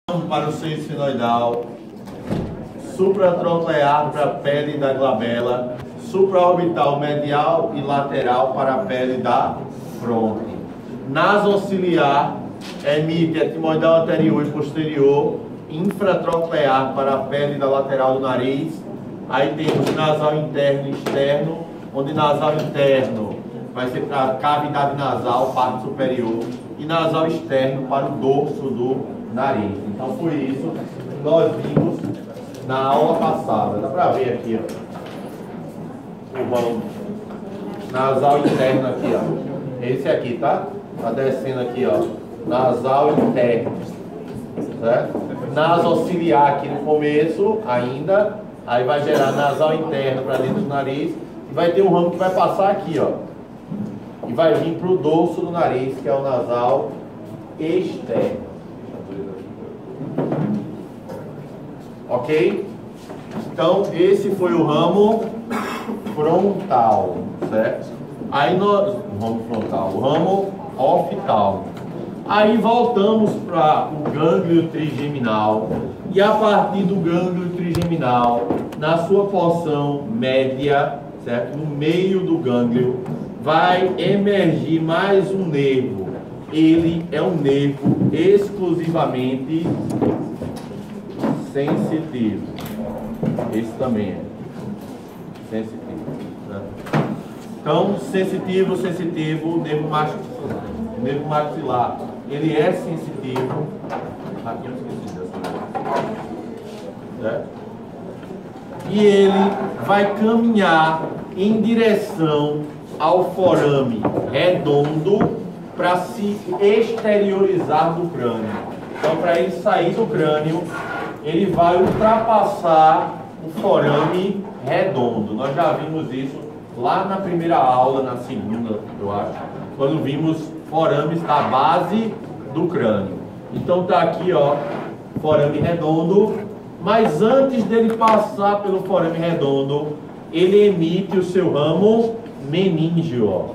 Para o seio esfenoidal, supratronclear para a pele da glabela, supraorbital medial e lateral para a pele da fronte. Nasociliar emite etimoidal anterior e posterior, infratronclear para a pele da lateral do nariz. Aí temos nasal interno e externo, onde nasal interno vai ser para a cavidade nasal, parte superior, e nasal externo para o dorso do nariz. Então foi isso que nós vimos na aula passada. Dá para ver aqui, ó, o ramo nasal interno aqui, ó. Esse aqui, tá? Tá descendo aqui, ó, nasal interno, certo? Nasociliar aqui no começo ainda, aí vai gerar nasal interno para dentro do nariz e vai ter um ramo que vai passar aqui, ó, e vai vir para o dorso do nariz, que é o nasal externo. Ok? Então, esse foi o ramo frontal, certo? Aí nós... o ramo frontal, o ramo oftalmo. Aí voltamos para o gânglio trigeminal. E a partir do gânglio trigeminal, na sua porção média, certo? No meio do gânglio, vai emergir mais um nervo. Ele é um nervo exclusivamente sensitivo. Esse também é sensitivo, né? Então, sensitivo, nervo maxilar, ele é sensitivo. Aqui eu esqueci dessa, né? E ele vai caminhar em direção ao forame redondo para se exteriorizar do crânio. Então, para ele sair do crânio, ele vai ultrapassar o forame redondo. Nós já vimos isso lá na primeira aula, na segunda, eu acho, quando vimos forames da base do crânio. Então tá aqui, ó, forame redondo, mas antes dele passar pelo forame redondo, ele emite o seu ramo meníngeo, ó.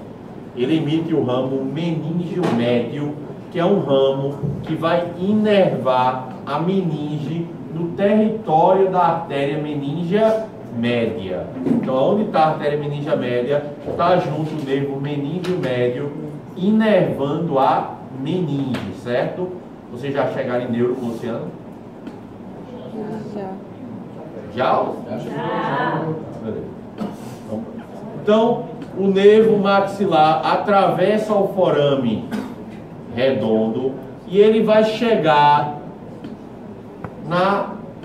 Ele emite o ramo meníngeo médio, que é um ramo que vai inervar a meninge no território da artéria meníngea média. Então, onde está a artéria meníngea média, está junto o nervo meníngeo médio, inervando a meninge, certo? Vocês já chegaram em neuro com o Luciano? Já. Já? Então, o nervo maxilar atravessa o forame redondo e ele vai chegar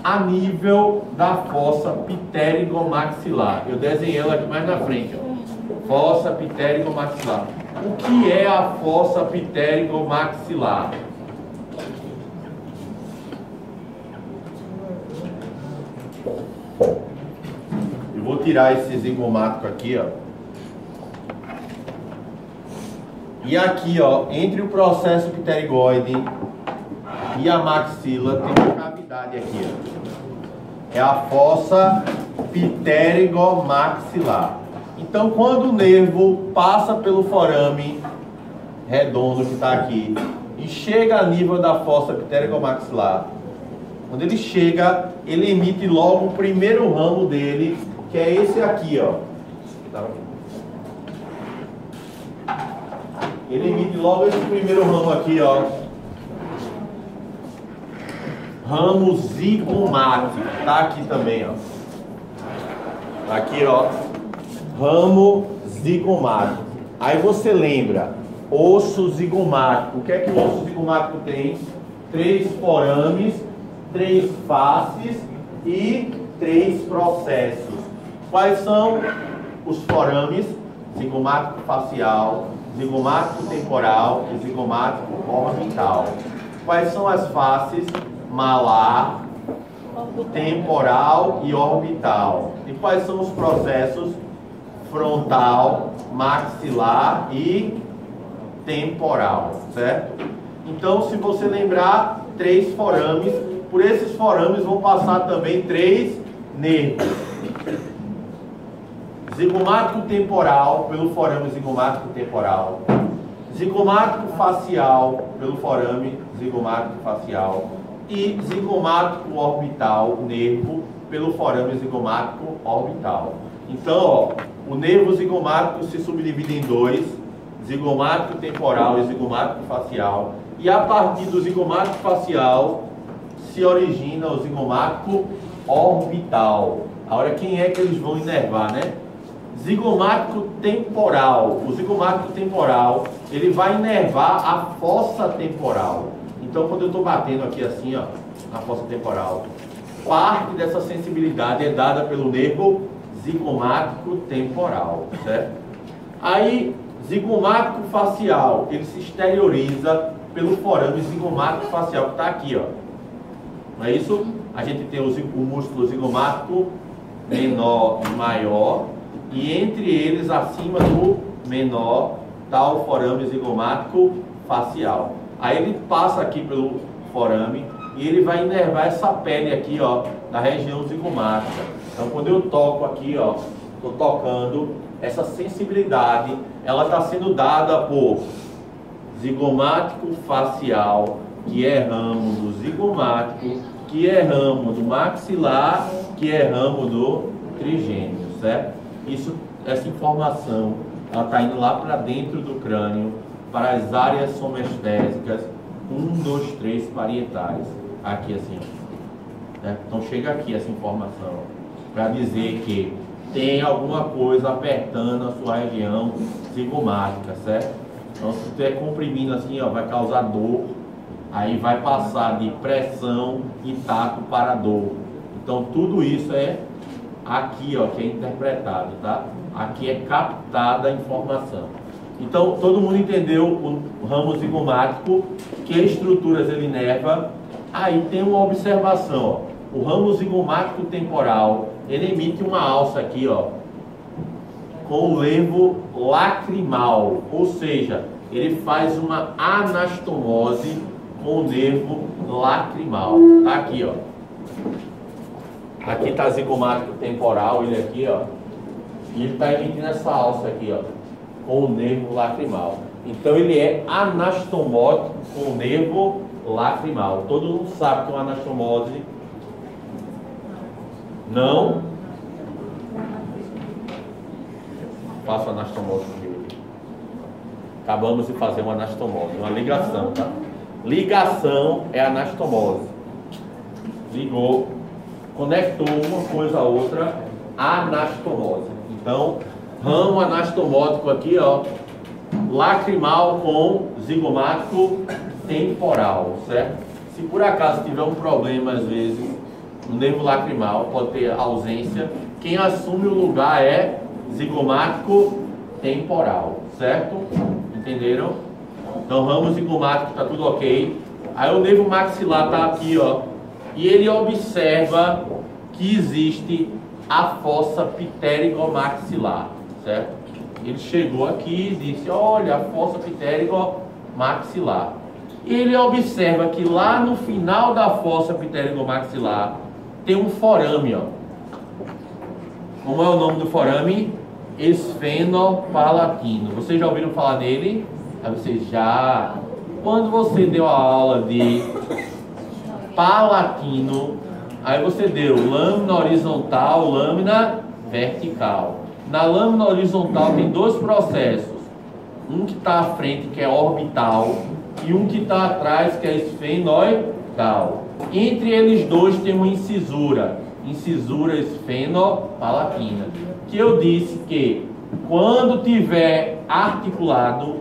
a nível da fossa pterigomaxilar. Eu desenhei ela aqui mais na frente, ó. Fossa pterigomaxilar. O que é a fossa pterigomaxilar? Eu vou tirar esse zigomático aqui, ó. E aqui, ó, entre o processo pterigoide e a maxila tem uma cavidade aqui, ó. É a fossa pterigomaxilar. Então, quando o nervo passa pelo forame redondo que está aqui e chega a nível da fossa pterigomaxilar, quando ele chega, ele emite logo o primeiro ramo dele, que é esse aqui, ó. Ele emite logo esse primeiro ramo aqui, ó. Ramo zigomático. Tá aqui também, ó. Aqui, ó. Ramo zigomático. Aí você lembra, osso zigomático. O que é que o osso zigomático tem? 3 forames, 3 faces e 3 processos. Quais são os forames? Zigomático facial, zigomático temporal e zigomático orbital. Quais são as faces? Malar, temporal e orbital. E quais são os processos? Frontal, maxilar e temporal, certo? Então, se você lembrar, 3 forames. Por esses forames vão passar também 3 nervos. Zigomático temporal, pelo forame zigomático temporal. Zigomático facial, pelo forame zigomático facial. e zigomático orbital, nervo, pelo forame zigomático orbital. Então, ó, o nervo zigomático se subdivide em dois, zigomático temporal e zigomático facial. E a partir do zigomático facial se origina o zigomático orbital. Agora, quem é que eles vão inervar, né? Zigomático temporal. O zigomático temporal, ele vai inervar a fossa temporal. Então, quando eu estou batendo aqui assim, ó, na fossa temporal, parte dessa sensibilidade é dada pelo nervo zigomático temporal, certo? Aí, zigomático facial, ele se exterioriza pelo forame zigomático facial, que está aqui, ó. Não é isso? A gente tem o músculo zigomático menor e maior, e entre eles, acima do menor, está o forame zigomático facial. Aí ele passa aqui pelo forame e ele vai inervar essa pele aqui, ó, da região zigomática. Então, quando eu toco aqui, ó, estou tocando, essa sensibilidade, ela está sendo dada por zigomático facial, que é ramo do zigomático, que é ramo do maxilar, que é ramo do trigêmeo, certo? Essa informação, ela está indo lá para dentro do crânio, para as áreas somestésicas 1, 2, 3 parietais. Aqui assim, né? Então chega aqui essa informação para dizer que tem alguma coisa apertando a sua região zigomática, certo? Então se você estiver comprimindo assim, ó, vai causar dor, aí vai passar de pressão e tato para dor. Então tudo isso é aqui, ó, que é interpretado, tá? Aqui é captada a informação. Então todo mundo entendeu o ramo zigomático, que estruturas ele inerva. Aí tem uma observação, ó. O ramo zigomático temporal, ele emite uma alça aqui, ó, com o nervo lacrimal, ou seja, ele faz uma anastomose com o nervo lacrimal. Tá aqui, ó. Aqui está zigomático temporal, ele aqui, ó, e ele está emitindo essa alça aqui, ó, com o nervo lacrimal. Então ele é anastomótico com o nervo lacrimal. Todo mundo sabe que uma anastomose não faço anastomose aqui. Acabamos de fazer uma anastomose, uma ligação, tá? Ligação é anastomose. Ligou, conectou uma coisa a outra, anastomose. Então, ramo anastomótico aqui, ó, lacrimal com zigomático temporal, certo? Se por acaso tiver um problema, às vezes, no nervo lacrimal, pode ter ausência, quem assume o lugar é zigomático temporal, certo? Entenderam? Então, ramo zigomático está tudo ok. Aí o nervo maxilar está aqui, ó, e ele observa que existe a fossa pterigomaxilar, certo? Ele chegou aqui e disse, olha, a fossa pterigomaxilar. E ele observa que lá no final da fossa pterigomaxilar tem um forame, ó. Como é o nome do forame? Esfenopalatino. Vocês já ouviram falar nele? Aí vocês já. Quando você deu a aula de palatino, aí você deu lâmina horizontal, lâmina vertical. Na lâmina horizontal tem dois processos. Um que está à frente, que é orbital, e um que está atrás, que é esfenoidal. Entre eles dois tem uma incisura esfenopalatina, que eu disse que quando tiver articulado,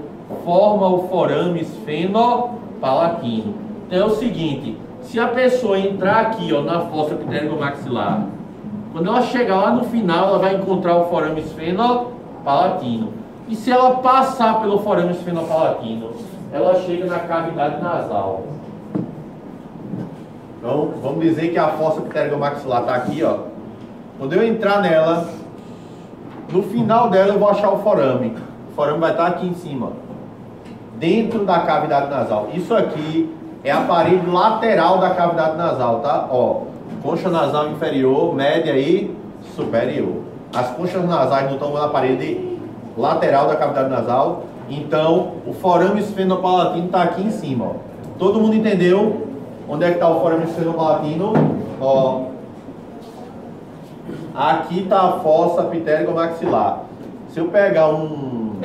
forma o forame esfenopalatino. Então é o seguinte, se a pessoa entrar aqui, ó, na fossa pterigomaxilar, quando ela chegar lá no final, ela vai encontrar o forame esfenopalatino. E se ela passar pelo forame esfenopalatino, ela chega na cavidade nasal. Então, vamos dizer que a fossa pterigomaxilar está aqui, ó. Quando eu entrar nela, no final dela eu vou achar o forame. O forame vai estar aqui em cima, dentro da cavidade nasal. Isso aqui é a parede lateral da cavidade nasal, tá? Ó, concha nasal inferior, média e superior. As conchas nasais não estão na parede lateral da cavidade nasal. Então, o forame esfenopalatino está aqui em cima, ó. Todo mundo entendeu? Onde é que está o forame esfenopalatino? Ó, aqui está a fossa pterygomaxilar. Se eu pegar um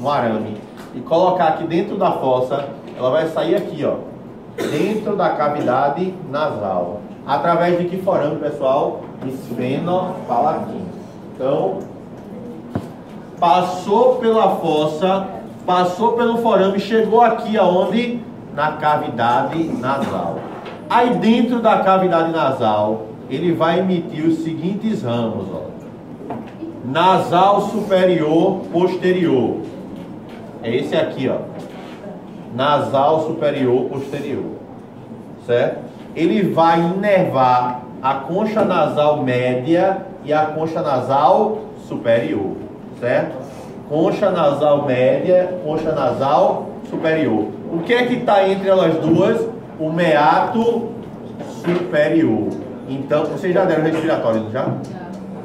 arame e colocar aqui dentro da fossa, ela vai sair aqui, ó, dentro da cavidade nasal. Através de que forame, pessoal? Esfenopalatino. Então, passou pela fossa, passou pelo forame, chegou aqui aonde? Na cavidade nasal. Aí dentro da cavidade nasal, ele vai emitir os seguintes ramos, ó. Nasal superior posterior. É esse aqui, ó. Nasal superior posterior. Certo? Ele vai inervar a concha nasal média e a concha nasal superior. Certo? Concha nasal média, concha nasal superior. O que é que está entre elas duas? O meato superior. Então, vocês já deram respiratório, não já?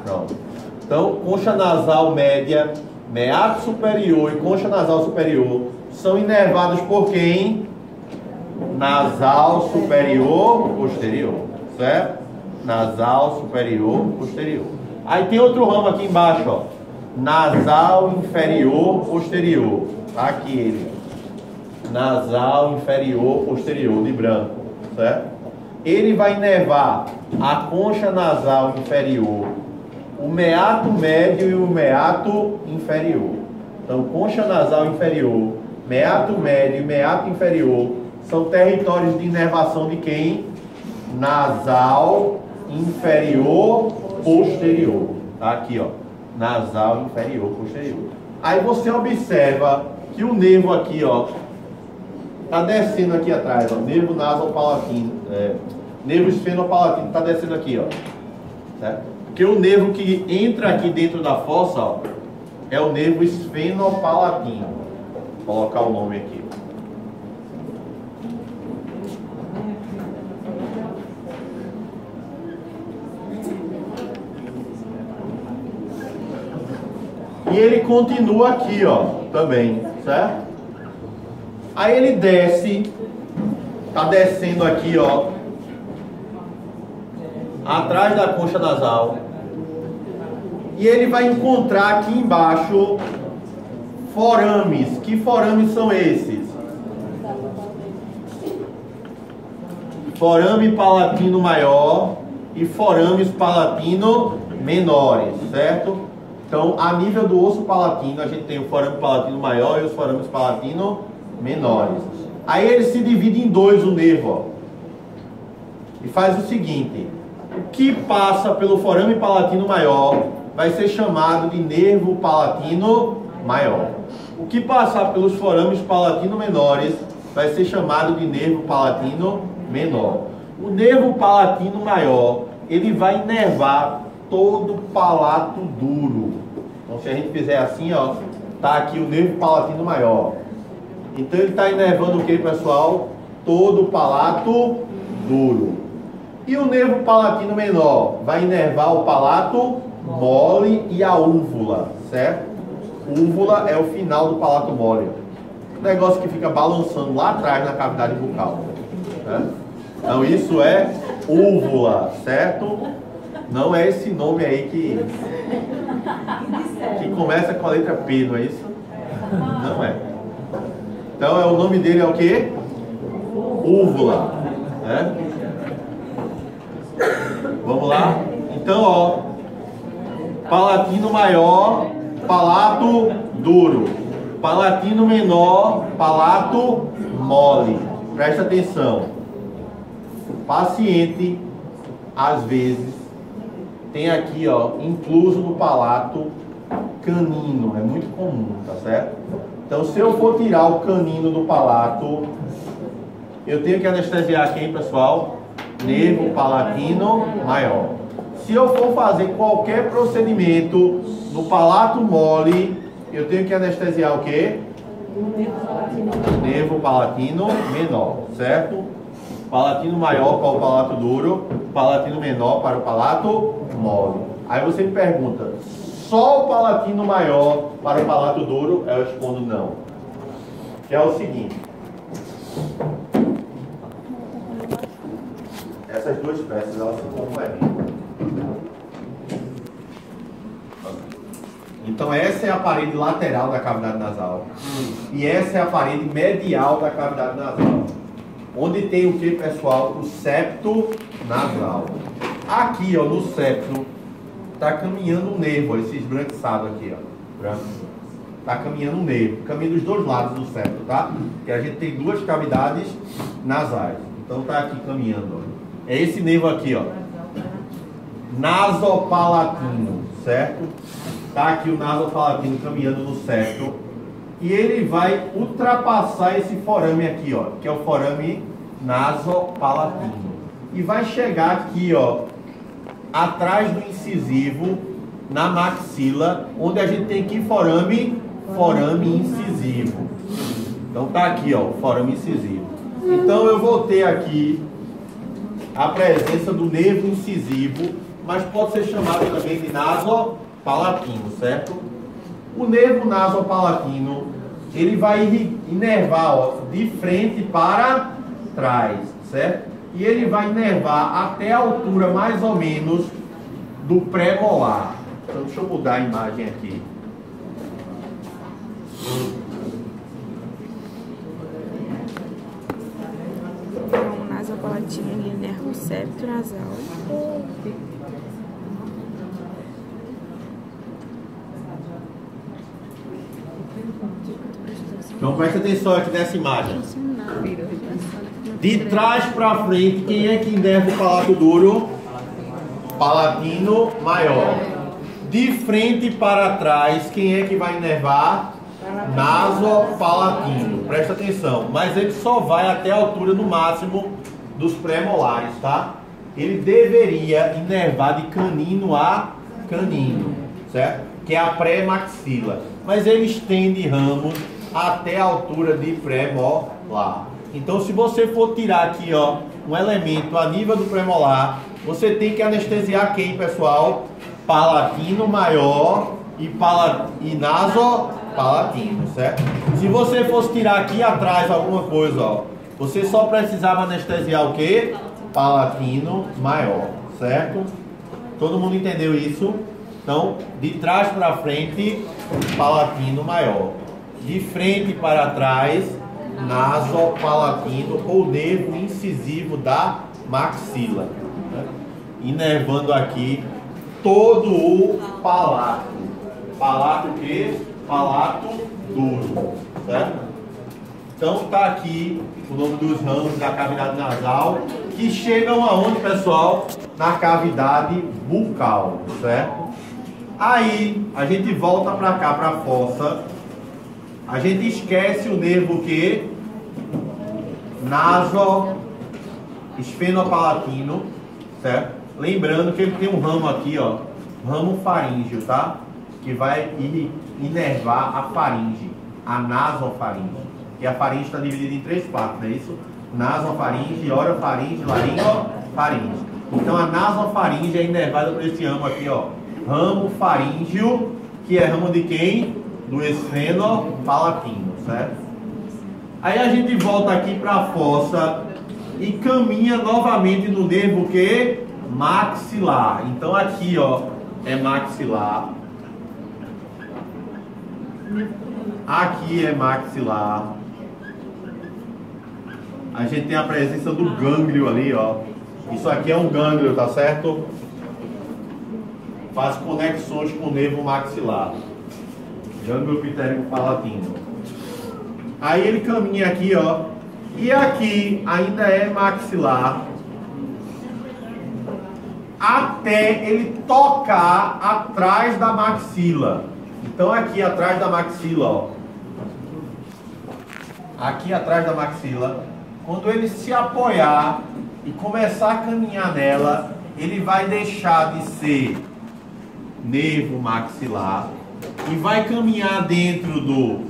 Pronto. Então, concha nasal média, meato superior e concha nasal superior são inervados por quem? Nasal superior posterior. Certo? Nasal superior posterior. Aí tem outro ramo aqui embaixo, ó. Nasal inferior posterior. Aqui ele. Nasal inferior posterior, de branco, certo? Ele vai inervar a concha nasal inferior, o meato médio e o meato inferior. Então, concha nasal inferior, meato médio e meato inferior são territórios de inervação de quem? Nasal inferior posterior. Tá aqui, ó. Nasal inferior posterior. Aí você observa que o nervo aqui, ó, tá descendo aqui atrás, ó, nervo nasopalatino, nervo esfenopalatino, tá descendo aqui, ó, certo? Porque o nervo que entra aqui dentro da fossa, ó, é o nervo esfenopalatino. Vou colocar o nome aqui. E ele continua aqui, ó, também, certo? Aí ele desce, tá descendo aqui, ó, atrás da concha nasal. E ele vai encontrar aqui embaixo forames. Que forames são esses? Forame palatino maior e forames palatino menores, certo? Então, a nível do osso palatino, a gente tem o forame palatino maior e os forames palatino menores. Aí ele se divide em dois, o nervo, ó. E faz o seguinte: o que passa pelo forame palatino maior vai ser chamado de nervo palatino maior. O que passar pelos forames palatino menores vai ser chamado de nervo palatino menor. O nervo palatino maior, ele vai inervar todo o palato duro. Então, se a gente fizer assim, ó, tá aqui o nervo palatino maior. Então ele está inervando o que, pessoal? Todo o palato duro. E o nervo palatino menor vai inervar o palato mole e a úvula, certo? Úvula é o final do palato mole. O negócio que fica balançando lá atrás na cavidade bucal. Né? Então isso é úvula, certo? Não é esse nome aí que começa com a letra P, não é isso? Não é. Então o nome dele é o quê? Úvula. Né? Vamos lá? Então, ó, palatino maior, palato duro. Palatino menor, palato mole. Presta atenção. O paciente, às vezes, tem aqui, ó, incluso no palato, canino. É muito comum, tá certo? Então, se eu for tirar o canino do palato, eu tenho que anestesiar quem, pessoal? Nervo palatino maior. Se eu for fazer qualquer procedimento no palato mole, eu tenho que anestesiar o quê? Nervo palatino menor, certo? Palatino maior para o palato duro, palatino menor para o palato mole. Aí você me pergunta, só o palatino maior para o palato duro? Eu respondo não. Que é o seguinte: essas duas peças elas se complementam. Então essa é a parede lateral da cavidade nasal e essa é a parede medial da cavidade nasal. Onde tem o que, pessoal? O septo nasal. Aqui, ó, no septo, está caminhando um nervo, ó, esse esbranquiçado aqui, ó. Está caminhando um nervo, caminha dos dois lados do septo, tá? Porque a gente tem duas cavidades nasais. Então está aqui caminhando, ó. É esse nervo aqui, ó. Nasopalatino, certo? Está aqui o nasopalatino caminhando no septo. E ele vai ultrapassar esse forame aqui, ó, que é o forame nasopalatino. E vai chegar aqui, ó, atrás do incisivo, na maxila, onde a gente tem aqui forame incisivo. Então tá aqui, ó, forame incisivo. Então eu vou ter aqui a presença do nervo incisivo, mas pode ser chamado também de nasopalatino, certo? O nervo nasopalatino, ele vai inervar, ó, de frente para trás, certo? E ele vai inervar até a altura mais ou menos do pré-molar. Então deixa eu mudar a imagem aqui. O nasopalatino, ele inerva o septo nasal. Então presta atenção aqui nessa imagem. De trás para frente, quem é que inerva o palato duro? Palatino maior. De frente para trás, quem é que vai inervar? Nasopalatino. Presta atenção. Mas ele só vai até a altura no máximo dos pré-molares, tá? Ele deveria inervar de canino a canino, certo? Que é a pré-maxila. Mas ele estende ramos até a altura de pré-molar. Então, se você for tirar aqui, ó, um elemento a nível do premolar, você tem que anestesiar quem, pessoal? Palatino maior e nasopalatino, certo? Se você fosse tirar aqui atrás alguma coisa, ó, você só precisava anestesiar o quê? Palatino maior, certo? Todo mundo entendeu isso? Então, de trás para frente, palatino maior. De frente para trás, nasopalatino ou nervo incisivo da maxila, né? Inervando aqui todo o palato. Palato o quê? Palato duro, certo? Então tá aqui o nome dos ramos da cavidade nasal, que chegam aonde, pessoal? Na cavidade bucal, certo? Aí a gente volta para cá, para a fossa. A gente esquece o nervo que? Naso-esfenopalatino, certo? Lembrando que ele tem um ramo aqui, ó, ramo faríngeo, tá? Que vai inervar a faringe, a nasofaringe. Que a faringe está dividida em três partes, não é isso? Nasofaringe, orofaringe, laringofaringe. Então a nasofaringe é inervada por esse ramo aqui, ó, ramo faríngeo, que é ramo de quem? Do esfenopalatino, certo? Aí a gente volta aqui para a fossa e caminha novamente no nervo que? Maxilar. Então aqui, ó, é maxilar. Aqui é maxilar. A gente tem a presença do gânglio ali, ó. Isso aqui é um gânglio, tá certo? Faz conexões com o nervo maxilar. Gânglio pitérico palatino. Aí ele caminha aqui, ó. E aqui ainda é maxilar. Até ele tocar atrás da maxila. Então aqui atrás da maxila, ó. Aqui atrás da maxila. Quando ele se apoiar e começar a caminhar nela, ele vai deixar de ser nervo maxilar e vai caminhar dentro do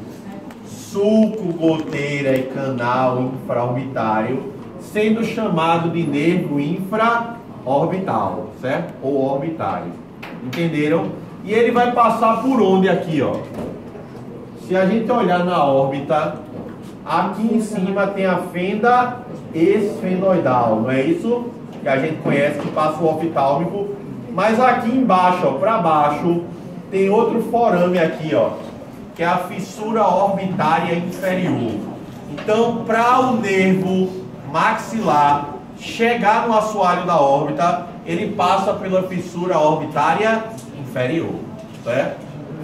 sulco, goteira e canal infraorbitário, sendo chamado de nervo infraorbital, certo? Ou orbitário. Entenderam? E ele vai passar por onde aqui, ó? Se a gente olhar na órbita, aqui em cima tem a fenda esfenoidal, não é isso? que a gente conhece, que passa o oftálmico. Mas aqui embaixo, ó, para baixo, tem outro forame aqui, ó, que é a fissura orbitária inferior. Então, para o nervo maxilar chegar no assoalho da órbita, ele passa pela fissura orbitária inferior, certo?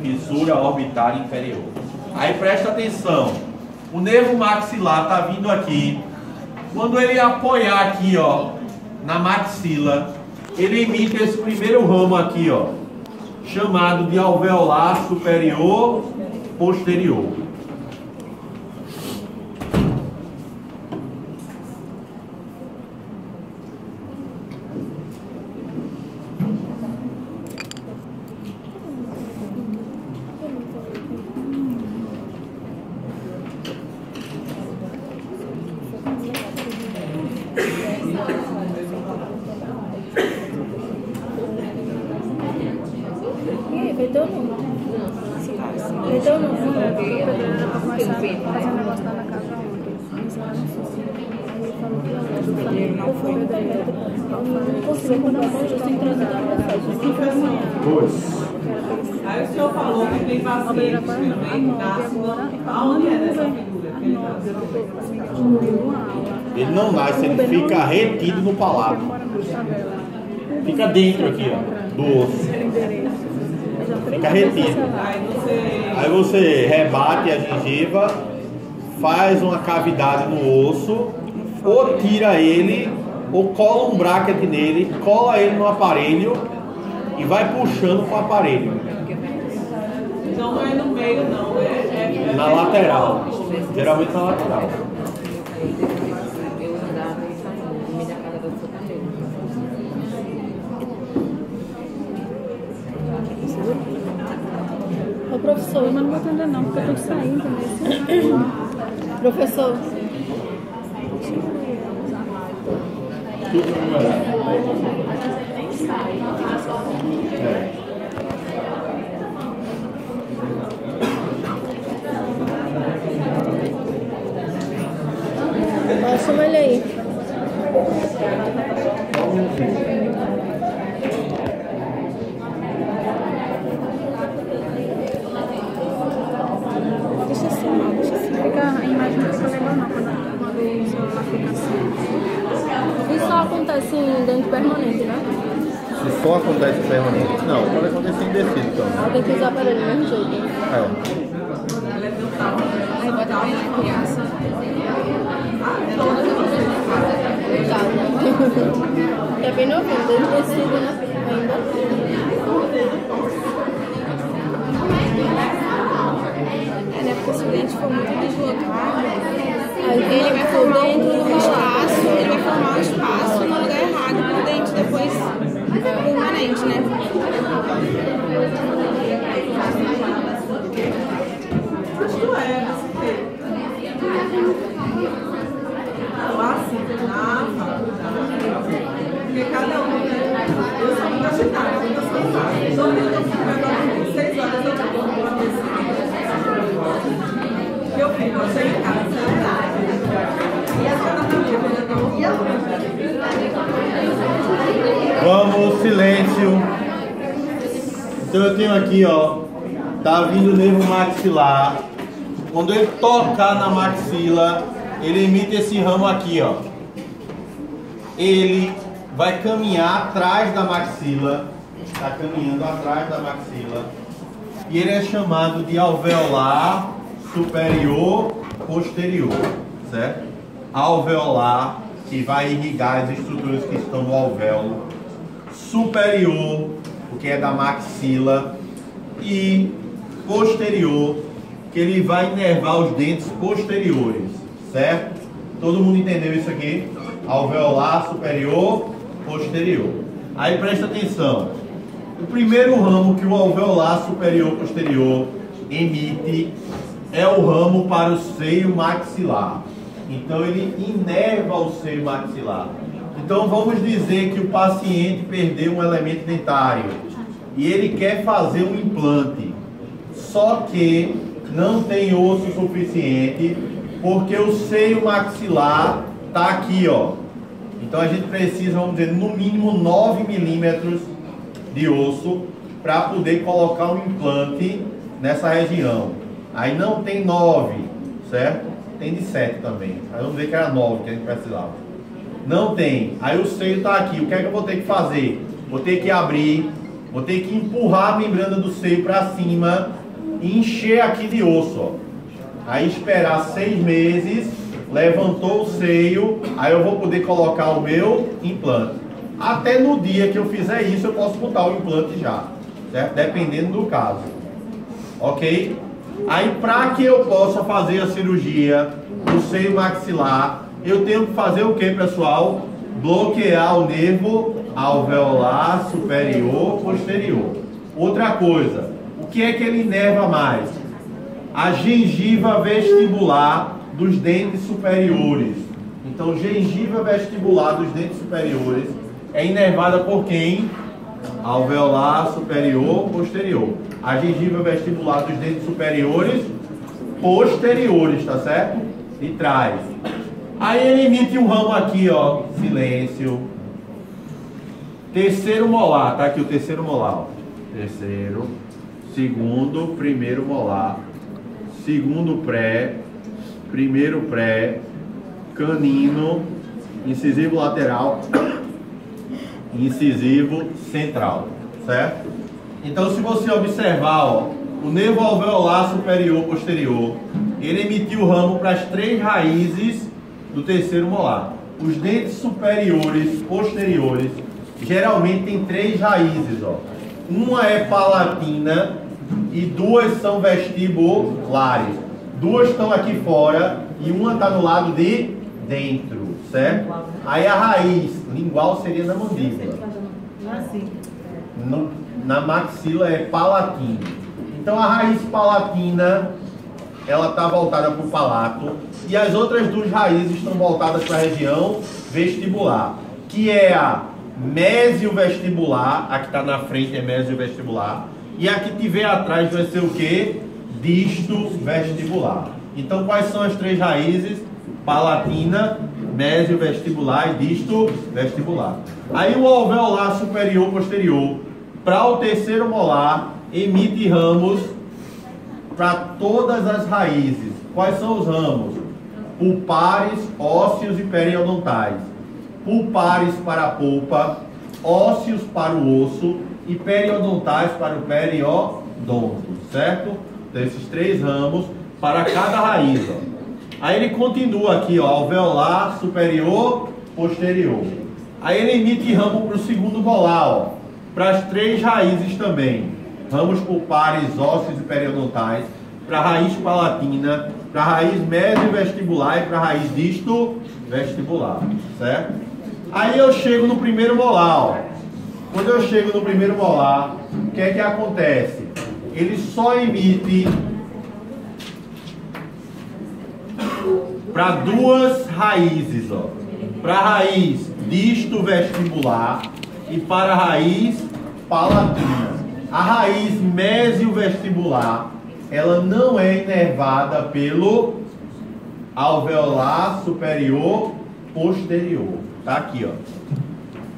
Fissura orbitária inferior. Aí presta atenção, o nervo maxilar está vindo aqui. Quando ele apoiar aqui, ó, na maxila, ele emite esse primeiro ramo aqui, ó, chamado de alveolar superior posterior. Aí o senhor falou que tem pacientes também aonde é dessa figura? Ele não nasce, ele fica retido no palácio. Fica dentro aqui, ó, do osso. Fica retido. Aí você rebate a gengiva, faz uma cavidade no osso, ou tira ele, ou cola um bracket nele, cola ele no aparelho e vai puxando com o aparelho. Então não é no meio, não, é na lateral. Geralmente na lateral. Ô professor, eu não vou atender não, porque eu tô saindo mesmo. Professor. Chama ele aí. Deixa assim. Fica, a imagem não fica legal não quando o celular fica assim. Isso só acontece em dente permanente, né? Se só acontece permanente. Não, pode acontecer indeciso também. Tem que usar aparelho do mesmo jeito. Aí bota bem na criança. É bem novinho, desde tecido, né? Ainda. Né? Porque se o dente for muito deslocado, Ele vai formar ele vai formar um espaço no lugar errado pro dente depois permanente, né? Isto é, assim, na faculdade, porque cada um, né? Eu sou muito agitada, muito saudável. Todo dia eu fico agora 6 horas, eu vou uma pesquisa. Eu fico, eu chego em casa, sentada. E a senhora também, Vamos, silêncio. Então eu tenho aqui, ó, tá vindo o nervo maxilar. Quando ele tocar na maxila, ele emite esse ramo aqui, ó. Ele vai caminhar atrás da maxila, tá caminhando atrás da maxila, e ele é chamado de alveolar superior posterior, certo? Alveolar, que vai irrigar as estruturas que estão no alvéolo, superior, o que é da maxila, e posterior, que ele vai inervar os dentes posteriores, certo? Todo mundo entendeu isso aqui? Alveolar superior, posterior. Aí presta atenção. O primeiro ramo que o alveolar superior posterior emite é o ramo para o seio maxilar. Então ele inerva o seio maxilar. Então vamos dizer que o paciente perdeu um elemento dentário e ele quer fazer um implante, só que não tem osso suficiente, porque o seio maxilar está aqui, ó, Então a gente precisa, vamos dizer, no mínimo 9 milímetros de osso para poder colocar um implante nessa região. Aí não tem 9, certo? Tem de 7 também. Aí vamos ver que era 9 que a gente precisava. Não tem. Aí o seio está aqui. O que é que eu vou ter que fazer? Vou ter que abrir, vou ter que empurrar a membrana do seio para cima e encher aqui de osso, ó. Aí esperar 6 meses, levantou o seio, aí eu vou poder colocar o meu implante. Até no dia que eu fizer isso, eu posso botar o implante já, certo? Dependendo do caso. Ok? Aí para que eu possa fazer a cirurgia do seio maxilar, eu tenho que fazer o que, pessoal? Bloquear o nervo alveolar superior posterior. Outra coisa, o que é que ele inerva mais? A gengiva vestibular dos dentes superiores. Então, gengiva vestibular dos dentes superiores é inervada por quem? Alveolar superior posterior. A gengiva vestibular dos dentes superiores posteriores, tá certo? De trás. Aí ele emite um ramo aqui, ó. Silêncio. Terceiro molar, tá aqui o terceiro molar, ó. Terceiro, segundo, primeiro molar, segundo pré, primeiro pré, canino, incisivo lateral, incisivo central, certo? Então, se você observar, ó, o nervo alveolar superior posterior, ele emitiu o ramo para as 3 raízes do terceiro molar. Os dentes superiores posteriores geralmente tem 3 raízes, ó. Uma é palatina e 2 são vestibulares. 2 estão aqui fora e uma está no lado de dentro, certo? Aí a raiz lingual seria na mandíbula. Na maxila é palatina. Então a raiz palatina, ela está voltada para o palato e as outras 2 raízes estão voltadas para a região vestibular, que é a mesiovestibular, a que está na frente é mesiovestibular, e a que tiver atrás vai ser o que? Disto vestibular. Então quais são as 3 raízes? Palatina, mesiovestibular e disto vestibular. Aí o alveolar superior posterior, para o terceiro molar, emite ramos para todas as raízes. Quais são os ramos? Pulpares, ósseos e periodontais. Pulpares para a polpa, ósseos para o osso e periodontais para o periodonto, certo? Então esses 3 ramos para cada raiz, ó. Aí ele continua aqui, ó, alveolar superior posterior. Aí ele emite ramo para o segundo molar, ó, para as 3 raízes também. Ramos pulpares, ósseos e periodontais, para a raiz palatina, para a raiz mesiovestibular e para a raiz disto vestibular, certo? Aí eu chego no primeiro molar, ó. Quando eu chego no primeiro molar, o que é que acontece? Ele só emite para 2 raízes, ó. Para a raiz disto vestibular e para a raiz palatina. A raiz mesiovestibular, ela não é inervada pelo alveolar superior posterior. Tá aqui, ó.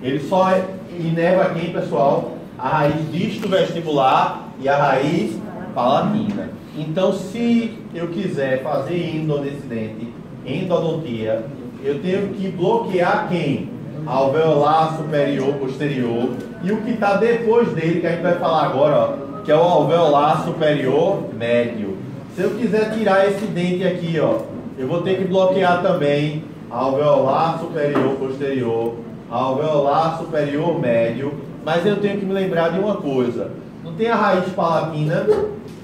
Ele só inerva quem, pessoal? A raiz disto vestibular e a raiz palatina. Então, se eu quiser fazer endo nesse dente, endodontia, eu tenho que bloquear quem? Alveolar superior posterior e o que está depois dele, que a gente vai falar agora, ó, que é o alveolar superior médio. Se eu quiser tirar esse dente aqui, ó, eu vou ter que bloquear também alveolar superior posterior, alveolar superior médio, mas eu tenho que me lembrar de uma coisa: não tem a raiz palatina,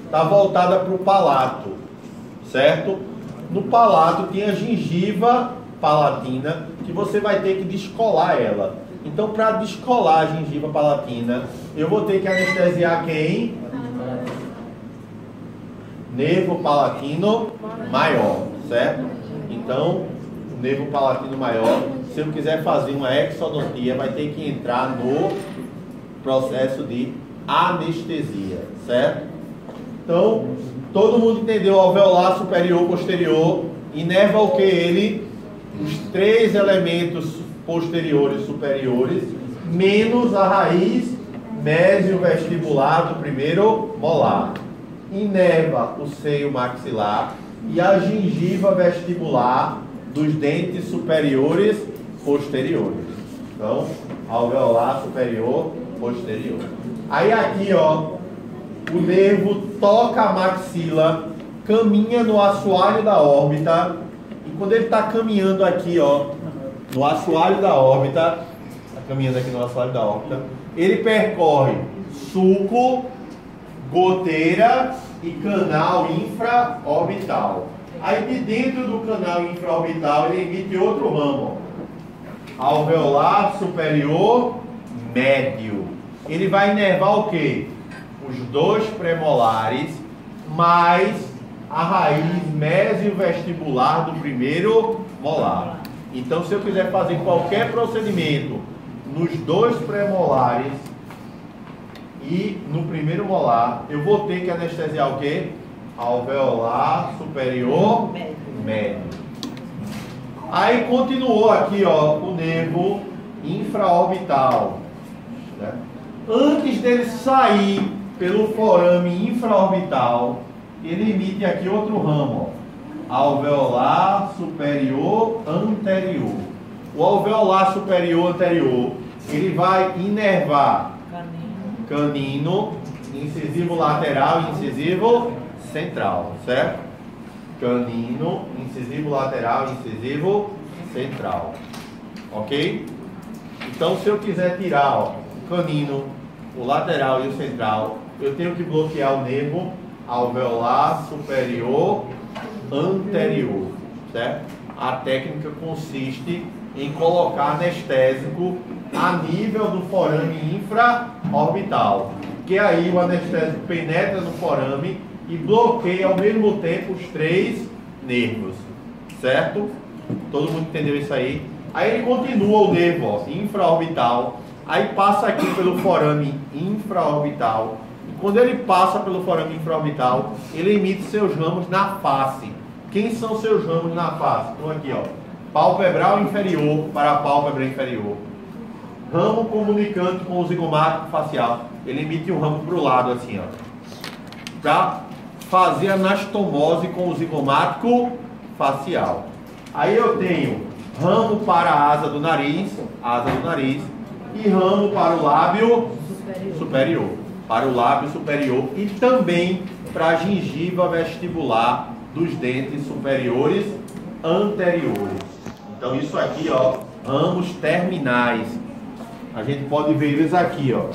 está voltada para o palato, certo? No palato tem a gengiva palatina, que você vai ter que descolar ela. Então, para descolar a gengiva palatina, eu vou ter que anestesiar quem? Nervo palatino maior, certo? Então, o nervo palatino maior, se eu quiser fazer uma exodontia, vai ter que entrar no processo de anestesia, certo? Então, todo mundo entendeu o alveolar superior posterior, inerva o que ele? Os 3 elementos posteriores superiores, menos a raiz mesiovestibular do primeiro molar. Inerva o seio maxilar e a gengiva vestibular dos dentes superiores posteriores. Então, alveolar superior posterior. Aí aqui, ó, o nervo toca a maxila, caminha no assoalho da órbita, e quando ele está caminhando aqui, ó, no assoalho da órbita, está caminhando aqui no assoalho da órbita, ele percorre sulco, goteira e canal infraorbital. Aí de dentro do canal infraorbital ele emite outro ramo, ó, alveolar superior médio. Ele vai inervar o quê? Os dois premolares mais a raiz mesiovestibular do primeiro molar. Então, se eu quiser fazer qualquer procedimento nos dois premolares e no primeiro molar, eu vou ter que anestesiar o quê? Alveolar superior médio. Aí continuou aqui, ó, o nervo infraorbital, né? Antes dele sair pelo forame infraorbital, ele emite aqui outro ramo, ó, alveolar superior anterior. O alveolar superior anterior, ele vai inervar canino, incisivo lateral e incisivo central, certo? Canino, incisivo lateral e incisivo central, ok? Então, se eu quiser tirar, ó, o canino, o lateral e o central, eu tenho que bloquear o nervo alveolar superior anterior, certo? A técnica consiste em colocar anestésico a nível do forame infraorbital, que aí o anestésico penetra no forame e bloqueia ao mesmo tempo os três nervos, certo? Todo mundo entendeu isso aí? Aí ele continua o nervo, ó, infraorbital, aí passa aqui pelo forame infraorbital, e quando ele passa pelo forame infraorbital, ele emite seus ramos na face. Quem são seus ramos na face? Então aqui, ó, palpebral inferior para a pálpebra inferior, ramo comunicante com o zigomático facial. Ele emite um ramo para o lado assim, ó, para fazer anastomose com o zigomático facial. Aí eu tenho ramo para a asa do nariz, e ramo para o lábio superior, para o lábio superior e também para a gengiva vestibular dos dentes superiores anteriores. Então isso aqui, ó, ramos terminais. A gente pode ver eles aqui, ó.